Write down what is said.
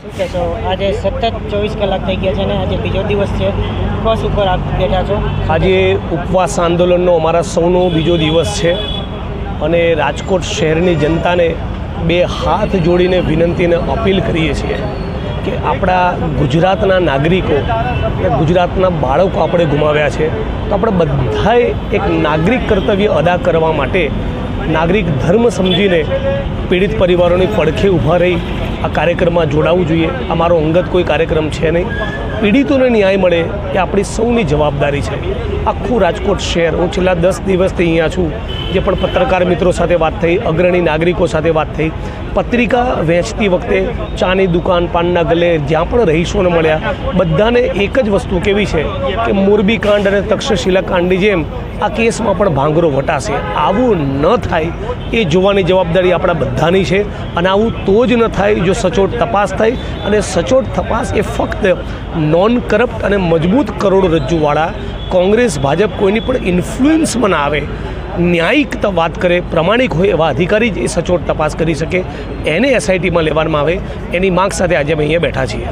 શું કહેશો? આજે સતત 24 કલાક થઈ ગયા છે ને આજે બીજો દિવસ છે, બસ ઉપર આપ બેઠા છો. આજે ઉપવાસ આંદોલનનો અમારા સૌનો બીજો દિવસ છે અને રાજકોટ શહેરની જનતાને બે હાથ જોડીને વિનંતી અને અપીલ કરીએ છીએ કે આપણા ગુજરાતના નાગરિકો અને ગુજરાતના બાળકો આપણે ગુમાવ્યા છે, તો આપણે બધાએ એક નાગરિક કર્તવ્ય અદા કરવા માટે નાગરિક ધર્મ સમજીને પીડિત પરિવારોની પડખે ઊભા રહી આ કાર્યક્રમમાં જોડાવવું જોઈએ. અમારો અંગત કોઈ કાર્યક્રમ છે નહીં. પીડિતોને ન્યાય મળે એ આપણી સૌની જવાબદારી છે. આખું રાજકોટ શહેર, હું છેલ્લા 10 દિવસથી અહીંયા છું, જે પણ પત્રકાર મિત્રો સાથે વાત થઈ, અગ્રણી નાગરિકો સાથે વાત થઈ, પત્રિકા વહેંચતી વખતે ચાની દુકાન, પાનના ગલે જ્યાં પણ રહીશોને મળ્યા, બધાને એક જ વસ્તુ કેવી છે કે મોરબી કાંડ અને તક્ષશિલા કાંડની જેમ આ કેસમાં પણ ભાંગરો વટાશે. આવું ન થાય એ જોવાની જવાબદારી આપણા બધાની છે અને આવું તો જ ન થાય જો સચોટ તપાસ થાય, અને સચોટ તપાસ એ ફક્ત નોન કરપ્ટ અને મજબૂત કરોડરજ્જુવાળા કોંગ્રેસ ભાજપ કોઈની પણ ઇન્ફ્લુઅન્સમાં ના આવે, ન્યાયિક વાત કરે, પ્રમાણિક હોય એવા અધિકારી જ એ સચોટ તપાસ કરી શકે, એને એસઆઈટીમાં લેવામાં આવે, એની માંગ સાથે આજે અમે અહીંયા બેઠા છીએ.